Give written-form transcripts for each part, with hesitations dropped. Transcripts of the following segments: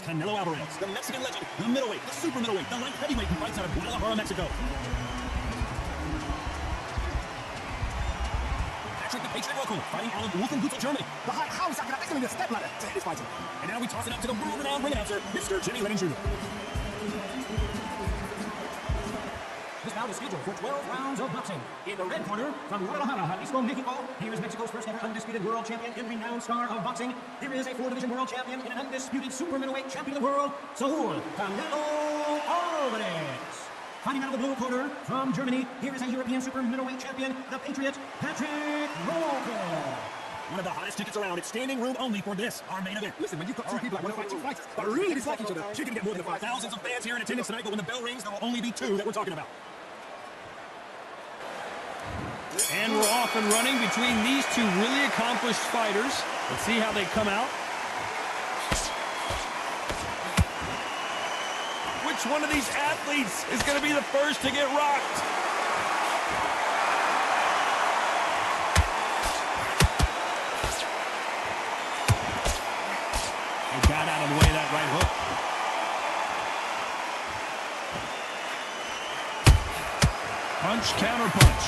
Canelo Alvarez, the Mexican legend, the middleweight, the super middleweight, the light heavyweight who fights out of Guadalajara, Mexico. Patrick the Patriot Roco fighting out of Wolfenbüttel, Germany. How is that going to take him in the step ladder to hit his fighter? And now we toss it out to the world-renowned ring announcer, Mr. Jimmy Lennon Jr. This bout is scheduled for 12 rounds of boxing. In the red corner, from Guadalajara, Jalisco, Mexico, here is Mexico's first ever undisputed world champion and renowned star of boxing. Here is a 4-division world champion and an undisputed super middleweight champion of the world, Saul Canelo Alvarez. Fighting out of the blue corner, from Germany, here is a European super middleweight champion, the Patriot, Patrick Roco. One of the hottest tickets around. It's standing room only for this, our main event. Listen, when you've got two people that want to fight two fighters, but really dislike each other, You can get more than 5,000 of fans here in attendance tonight, but when the bell rings, there will only be two that we're talking about. And we're off and running between these two really accomplished fighters. Let's see how they come out. Which one of these athletes is going to be the first to get rocked? He got out of the way of that right hook. Punch, counter punch.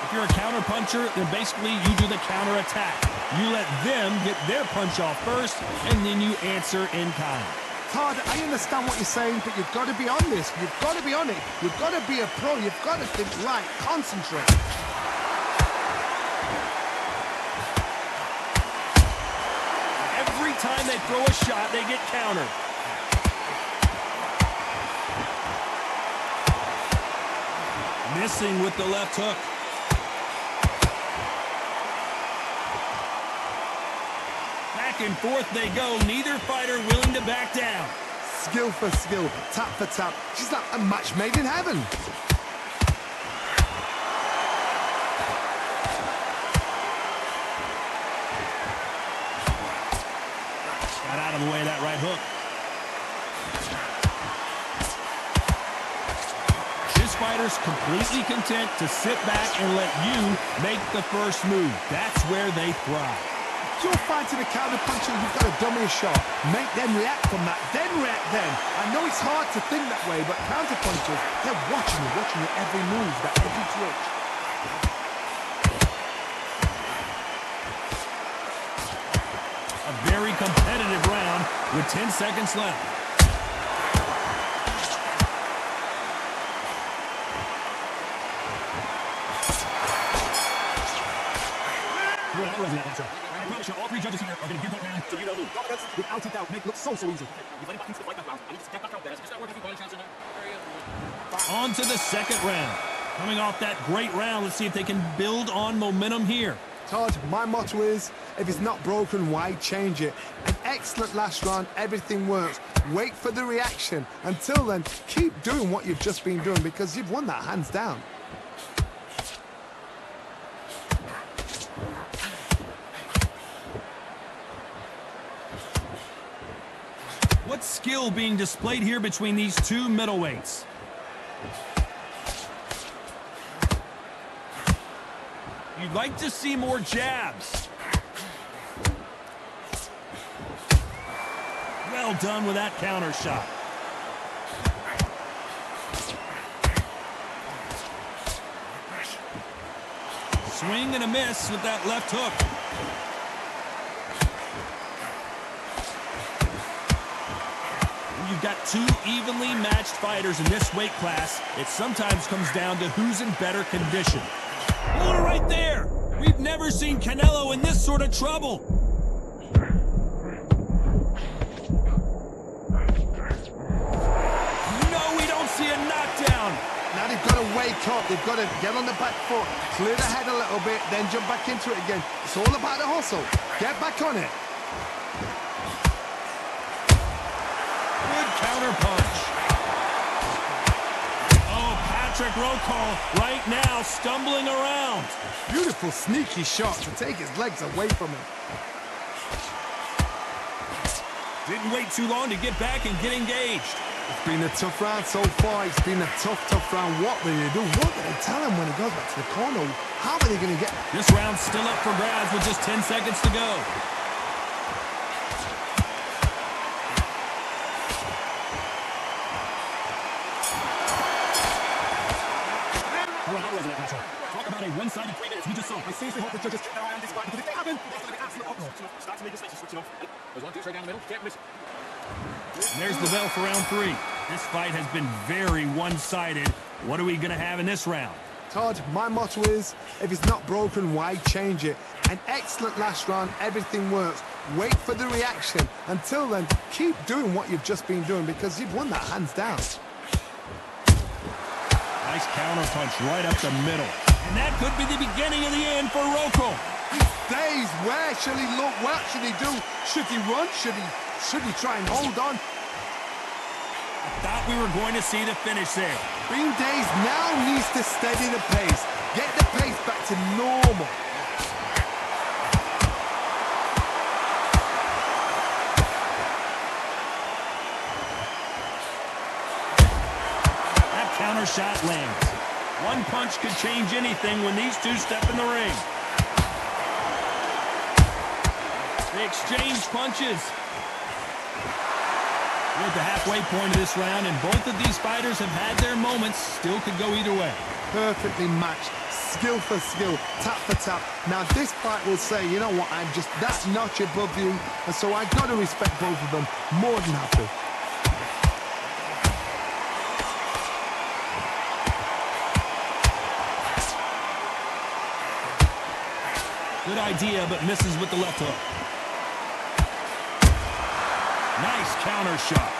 If you're a counter puncher, then basically you do the counter attack. You let them get their punch off first, and then you answer in kind. Todd, I understand what you're saying, but you've got to be on this. You've got to be on it. You've got to be a pro. You've got to think right. Concentrate. Every time they throw a shot, they get countered. Missing with the left hook. Back and forth they go. Neither fighter willing to back down. Skill for skill, tap for tap. She's like a match made in heaven. Got out of the way of that right hook. This fighter's completely content to sit back and let you make the first move. That's where they thrive. If you're fighting a counter puncher, you've got to dummy a shot. Make them react from that, then react then. I know it's hard to think that way, but counter punchers, they're watching your every move, that every twitch. A very competitive round with 10 seconds left. I promise you, all three judges here are going to give that round to you know who. Without a doubt, make it look so easy. On to the second round. Coming off that great round, let's see if they can build on momentum here. Todd, my motto is, if it's not broken, why change it? An excellent last round, everything works. Wait for the reaction. Until then, keep doing what you've just been doing because you've won that hands down. What skill being displayed here between these two middleweights? You'd like to see more jabs. Well done with that counter shot. Swing and a miss with that left hook. You've got two evenly matched fighters in this weight class. It sometimes comes down to who's in better condition. Hold it right there. We've never seen Canelo in this sort of trouble. No, we don't see a knockdown. Now they've got to wake up. They've got to get on the back foot, clear the head a little bit, then jump back into it again. It's all about the hustle. Get back on it. Good counter punch. Oh, Patrick Roco right now stumbling around. Beautiful sneaky shot to take his legs away from him. Didn't wait too long to get back and get engaged. It's been a tough round so far. It's been a tough round. What will they do? What will they tell him when he goes back to the corner? How are they going to get... This round's still up for grabs with just 10 seconds to go. matchup. Talk about a one-sided 3 minutes. We just saw. I seriously hope the judges keep their eye on this fight, because if they haven't, it's going to be absolute uproar. Start to make mistakes. Switch it off. There's 1, 2 straight down the middle. Can't miss it. There's the bell for round 3. This fight has been very one-sided. What are we going to have in this round? Todd, my motto is, if it's not broken, why change it? An excellent last round, everything works. Wait for the reaction. Until then, keep doing what you've just been doing, because you've won that hands down. Nice counter punch right up the middle. And that could be the beginning of the end for Rocco. Days, where should he look? What should he do? Should he run? Should he try and hold on? I thought we were going to see the finish there. Bean Days now needs to steady the pace. Get the pace back to normal. That counter shot lands. One punch could change anything when these two step in the ring. They exchange punches. We're at the halfway point of this round, and both of these fighters have had their moments. Still could go either way. Perfectly matched, skill for skill, tap for tap. Now this fight will say, you know what, I'm just that notch above you, and so I've got to respect both of them more than happy. Good idea, but misses with the left hook. Nice counter shot.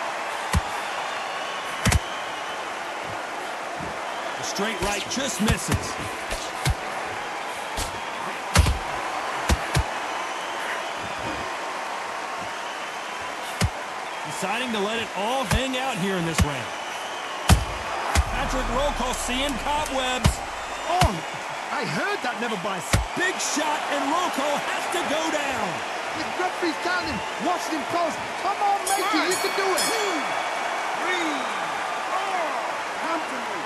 The straight right just misses. Deciding to let it all hang out here in this round. Patrick Rocco seeing cobwebs. Oh, I heard that never bites. Big shot, and Rocco has to go down. The referee's counting, watching him close. Come on, matey, you can do it. 2, 3, 4, comfortably.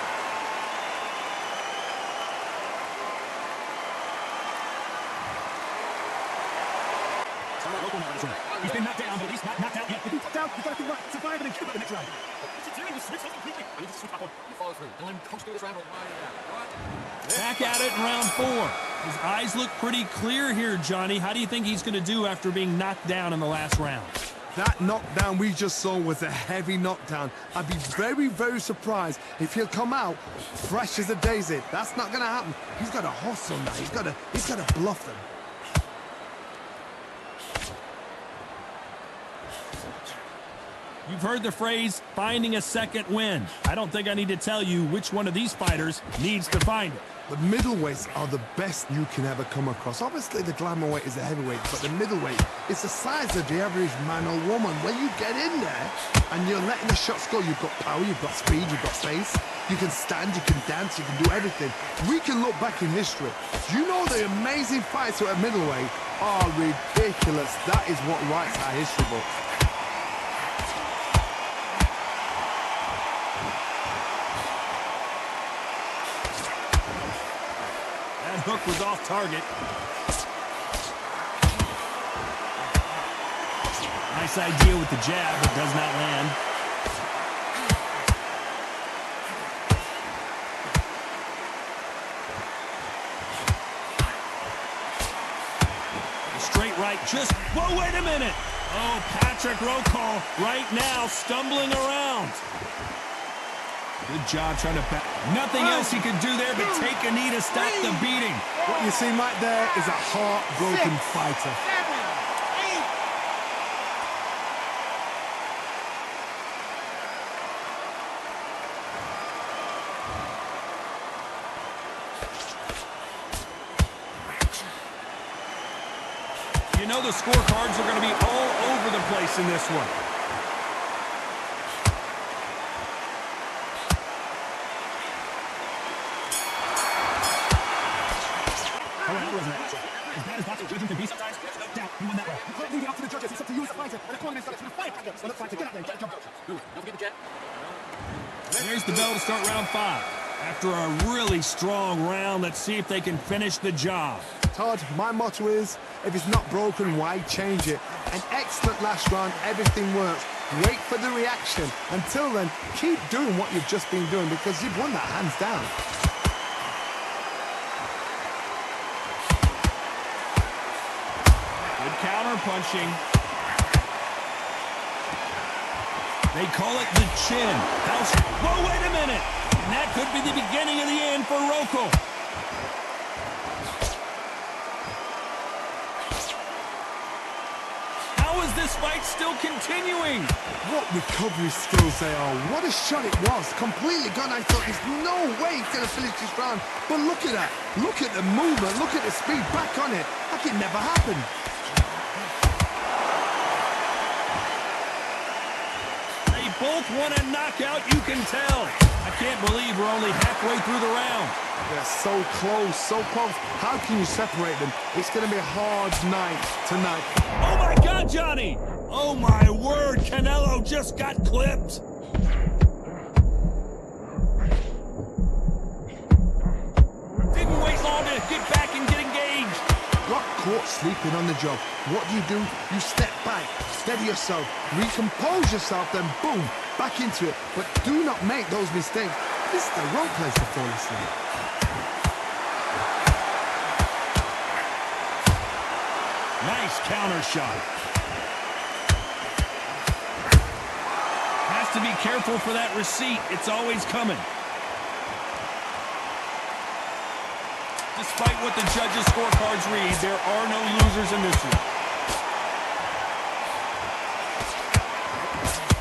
He's been knocked down, but he's not knocked out yet. If he's knocked down, he's got to do what? Survive and then get up in the next round. I need to switch back on. You follow through. Don't let him coach through this round. Back at it in round 4. His eyes look pretty clear here, Johnny. How do you think he's going to do after being knocked down in the last round? That knockdown we just saw was a heavy knockdown. I'd be very, very surprised if he'll come out fresh as a daisy. That's not going to happen. He's got to hustle now. He's got to bluff them. You've heard the phrase, finding a second win. I don't think I need to tell you which one of these fighters needs to find it. The middleweights are the best you can ever come across. Obviously, the glamour weight is the heavyweight, but the middleweight is the size of the average man or woman. When you get in there and you're letting the shots go, you've got power, you've got speed, you've got pace. You can stand, you can dance, you can do everything. We can look back in history. You know the amazing fights at middleweight are ridiculous. That is what writes our history books. Hook was off target. Nice idea with the jab, but does not land. The straight right just... Whoa, wait a minute! Oh, Patrick Rocco right now stumbling around. Good job trying to back. Nothing else he could do there but take a knee to stop the beating. What you see right there is a heartbroken fighter. 7. You know the scorecards are going to be all over the place in this one. As bad as boxing judging can be sometimes, there's no doubt he won that round. You can't leave it up to the judges. It's up to you as a fighter. And the cornerman's got to fight. So let's fight to get out there and get a jump. Don't forget the jab. There's the bell to start round 5. After a really strong round, let's see if they can finish the job. Todd, my motto is, if it's not broken, why change it? An excellent last round, everything works. Wait for the reaction. Until then, keep doing what you've just been doing, because you've won that hands down. counter-punching. They call it the chin. Whoa, wait a minute! And that could be the beginning of the end for Rokel. How is this fight still continuing? What recovery skills they are. What a shot it was. Completely gone. I thought there's no way he's going to finish this round. But look at that. Look at the movement. Look at the speed. Back on it. Like it never happened. They both want a knockout, you can tell. I can't believe we're only halfway through the round. They're so close, so close. How can you separate them? It's going to be a hard night tonight. Oh my God, Johnny! Oh my word, Canelo just got clipped. Didn't wait long to get back and get engaged. Got caught sleeping on the job. What do? You step back, steady yourself, recompose yourself, then boom, back into it. But do not make those mistakes. This is the wrong place to fall asleep. Nice counter shot. Has to be careful for that receipt. It's always coming. Despite what the judges' scorecards read, there are no losers in this one.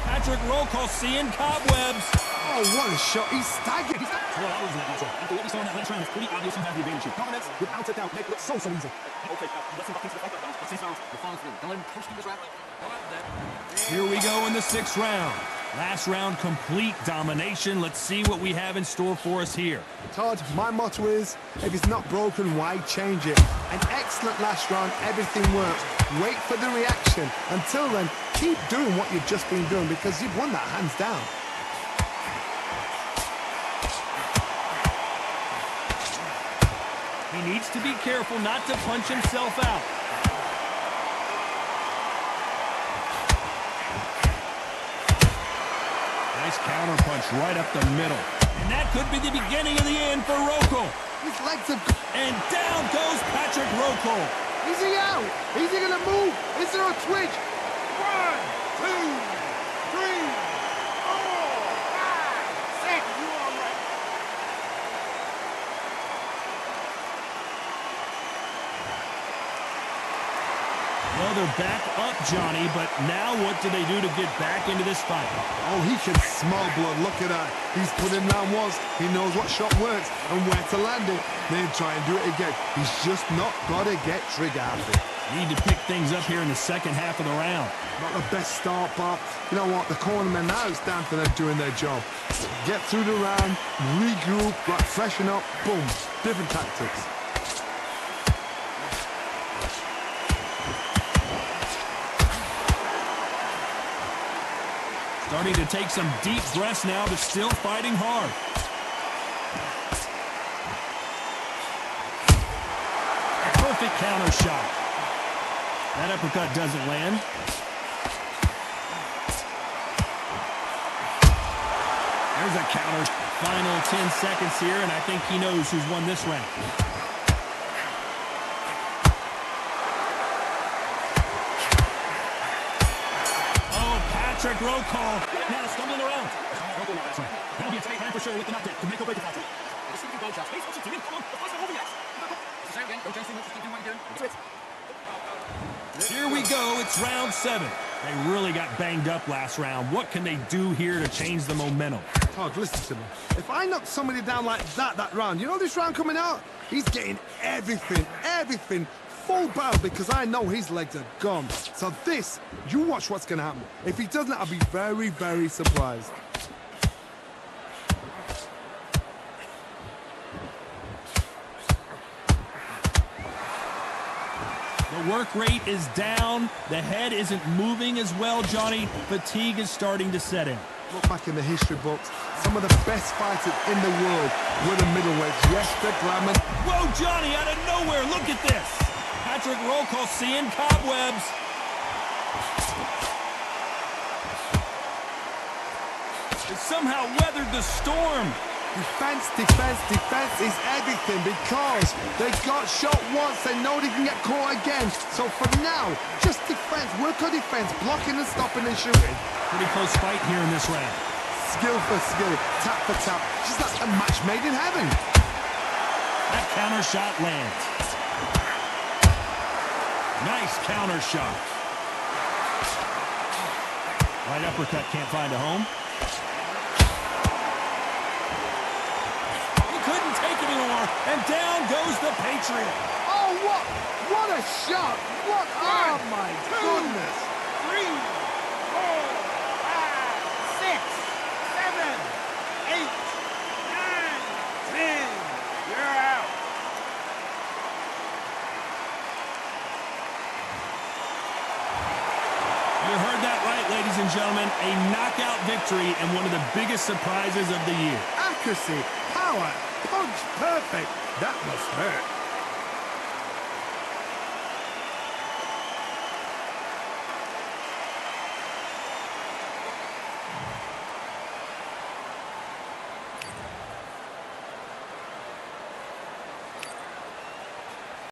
Patrick Rokel seeing cobwebs. Oh, what a shot. He's staggered. Well, that was that matchup. After what we saw in that last round, it's pretty obvious who has the advantage here. Confidence, without a doubt, make it look so easy. Okay, let's see what happens to the fight. Let's see rounds. The fun through. Don't let him push through this round. Here we go in the 6th round. Last round, complete domination. Let's see what we have in store for us here. Todd, my motto is, if it's not broken, why change it? An excellent last round, everything works. Wait for the reaction. Until then, keep doing what you've just been doing because you've won that hands down. He needs to be careful not to punch himself out. Nice counter punch right up the middle. And that could be the beginning of the end for Rokel. His legs have... And down goes Patrick Rokel. Is he out? Is he going to move? Is there a twitch? 1, 2, 3, 4, 5, 6. You all right? Well, they're back up, Johnny, but now what do they do to get back into this fight? Oh, he can smell blood. Look at that. He's put him down once. He knows what shot works and where to land it. Then try and do it again. He's just not got to get trigger happy. Need to pick things up here in the second half of the round. Not the best start, but you know what? The cornermen, now it's down to them doing their job. Get through the round, regroup, like freshen up, boom. Different tactics. Starting to take some deep breaths now, but still fighting hard. A perfect counter shot. That uppercut doesn't land. There's a counter. Final 10 seconds here, and I think he knows who's won this round. Patrick Rokel. Now stumbling around. Rokel now, that's right. That'll be a tight hand for sure with the knockdown to make or break the fight. Just keep your body shots. Face, watch it, Jimmy. Come on. The fight's not over yet. It's the same again. Don't chance too much. Just keep doing what you're doing. Switch. Here we go. It's round 7. They really got banged up last round. What can they do here to change the momentum? Todd, listen to me. If I knock somebody down like that round, you know this round coming out? He's getting everything full barrel because I know his legs are gone. So this, you watch what's going to happen. If he doesn't, I'll be very, very surprised. The work rate is down. The head isn't moving as well, Johnny. Fatigue is starting to set in. Look back in the history books. Some of the best fighters in the world were the middleweights. Yes, they're glamour. Whoa, Johnny, out of nowhere. Look at this. Patrick Rokel seeing cobwebs. They somehow weathered the storm. Defense, defense, defense is everything because they got shot once. They know they can get caught again. So for now, just defense. Work on defense, blocking and stopping and shooting. Pretty close fight here in this round. Skill for skill, tap for tap. Just like a match made in heaven. That counter shot lands. Nice counter shot. Right uppercut can't find a home. He couldn't take it anymore, and down goes the Patriot. Oh, what a shot. What, oh my goodness. 3, 4, 5, 6, 7, 8, 9, 10. You're out. You heard that right, ladies and gentlemen. A knockout victory and one of the biggest surprises of the year. Accuracy, power, punch, perfect. That must hurt.